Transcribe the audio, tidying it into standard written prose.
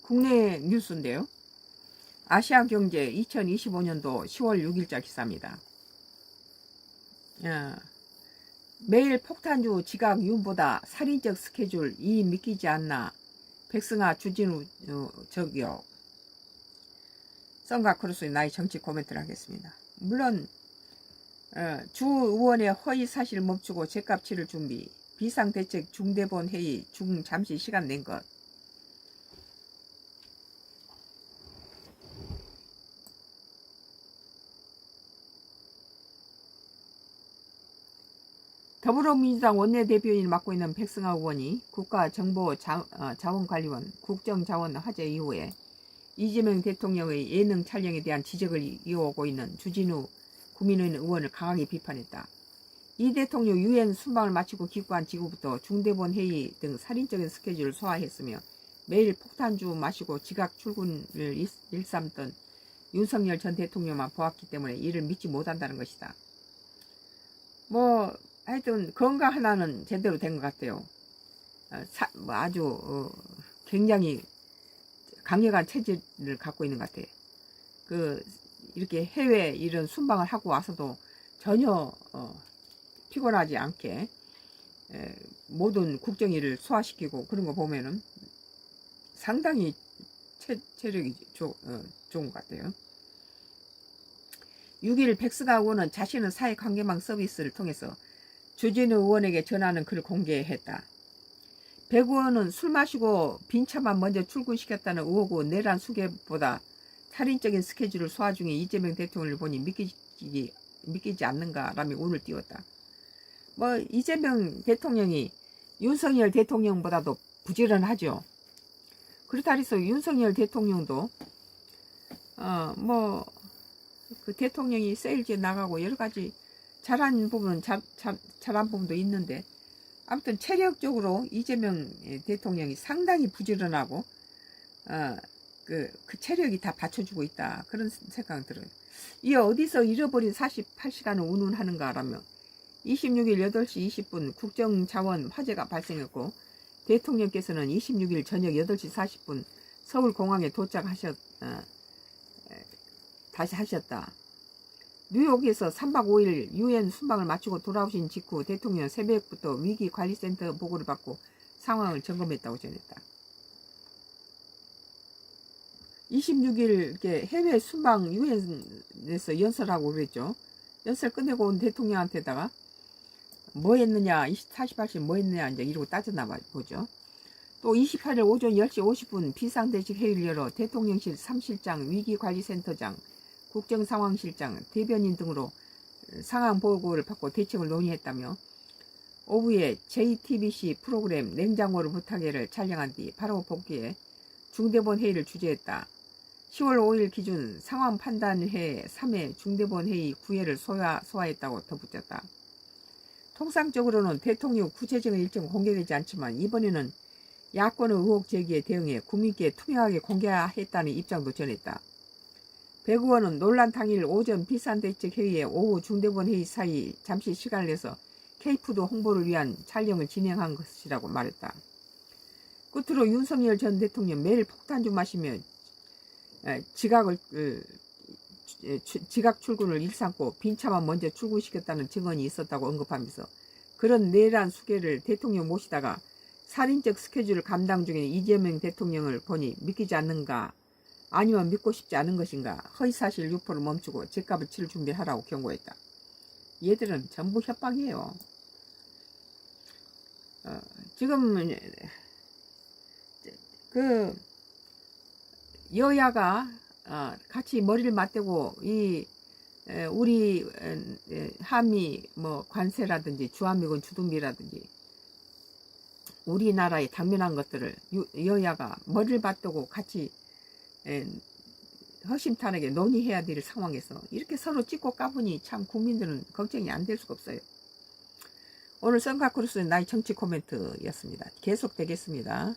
국내 뉴스인데요. 아시아경제 2025년도 10월 6일자 기사입니다. 매일 폭탄주 지각 윤보다 살인적 스케줄 이 믿기지 않나. 백승아 주진우 저기요. 썬가 크루스의 나의 정치 코멘트를 하겠습니다. 물론 주 의원의 허위 사실 멈추고 제값 치를 준비, 비상대책 중대본 회의 중 잠시 시간 낸 것. 더불어민주당 원내대표인을 맡고 있는 백승아 의원이 국가정보자원관리원 국정자원 화제 이후에 이재명 대통령의 예능 촬영에 대한 지적을 이어오고 있는 주진우 국민의힘 의원을 강하게 비판했다. 이 대통령 유엔 순방을 마치고 귀국한 직후부터 중대본 회의 등 살인적인 스케줄을 소화했으며 매일 폭탄주 마시고 지각 출근을 일삼던 윤석열 전 대통령만 보았기 때문에 이를 믿지 못한다는 것이다. 하여튼 건강 하나는 제대로 된 것 같아요. 아주 굉장히 강력한 체질을 갖고 있는 것 같아요. 이렇게 해외 이런 순방을 하고 와서도 전혀 피곤하지 않게 모든 국정일을 소화시키고 그런 거 보면은 상당히 체력이 좋은 것 같아요. 6일 백승아 의원은 자신의 사회관계망 서비스를 통해서 주진우 의원에게 전하는 글을 공개했다. 백 의원은 술 마시고 빈차만 먼저 출근시켰다는 의혹의 내란 수개보다 살인적인 스케줄을 소화 중인 이재명 대통령을 보니 믿기지 않는가라며 운을 띄웠다. 이재명 대통령이 윤석열 대통령보다도 부지런하죠. 그렇다 해서 윤석열 대통령도 그 대통령이 세일즈에 나가고 여러 가지 잘한 부분은 잘한 부분도 있는데 아무튼 체력적으로 이재명 대통령이 상당히 부지런하고 그 체력이 다 받쳐주고 있다. 그런 생각이 들어요. 이 어디서 잃어버린 48시간을 운운하는가라며 26일 8시 20분 국정자원 화재가 발생했고 대통령께서는 26일 저녁 8시 40분 서울공항에 다시 하셨다. 뉴욕에서 3박 5일 유엔 순방을 마치고 돌아오신 직후 대통령 새벽부터 위기관리센터 보고를 받고 상황을 점검했다고 전했다. 26일 이렇게 해외 순방 유엔에서 연설하고 그랬죠. 연설 끝내고 온 대통령한테다가 뭐 했느냐, 48시 뭐 했느냐 이제 이러고 따졌나 보죠. 또 28일 오전 10시 50분 비상대책 회의를 열어 대통령실 3실장, 위기관리센터장, 국정상황실장, 대변인 등으로 상황 보고를 받고 대책을 논의했다며 오후에 JTBC 프로그램 냉장고를 부탁해를 촬영한 뒤 바로 복귀해 중대본 회의를 주재했다. 10월 5일 기준 상황 판단회 3회 중대본 회의 9회를 소화했다고 덧붙였다. 통상적으로는 대통령 구체적인 일정은 공개되지 않지만 이번에는 야권의 의혹 제기에 대응해 국민께 투명하게 공개했다는 입장도 전했다. 백 의원은 논란 당일 오전 비상대책 회의에 오후 중대본 회의 사이 잠시 시간을 내서 K푸드 홍보를 위한 촬영을 진행한 것이라고 말했다. 끝으로 윤석열 전 대통령 매일 폭탄주 마시며 지각 출근을 일삼고 빈차만 먼저 출근시켰다는 증언이 있었다고 언급하면서 그런 내란 수개를 대통령 모시다가 살인적 스케줄을 감당 중인 이재명 대통령을 보니 믿기지 않는가 아니면 믿고 싶지 않은 것인가 허위사실 유포를 멈추고 제값을 치를 준비하라고 경고했다. 얘들은 전부 협박이에요. 지금 여야가 같이 머리를 맞대고 우리 한미 관세라든지 주한미군 주둔비라든지 우리나라의 당면한 것들을 여야가 머리를 맞대고 같이 허심탄회하게 논의해야 될 상황에서 이렇게 서로 찍고 까보니 참 국민들은 걱정이 안 될 수가 없어요. 오늘 썬가크루스의 나의 정치 코멘트였습니다. 계속되겠습니다.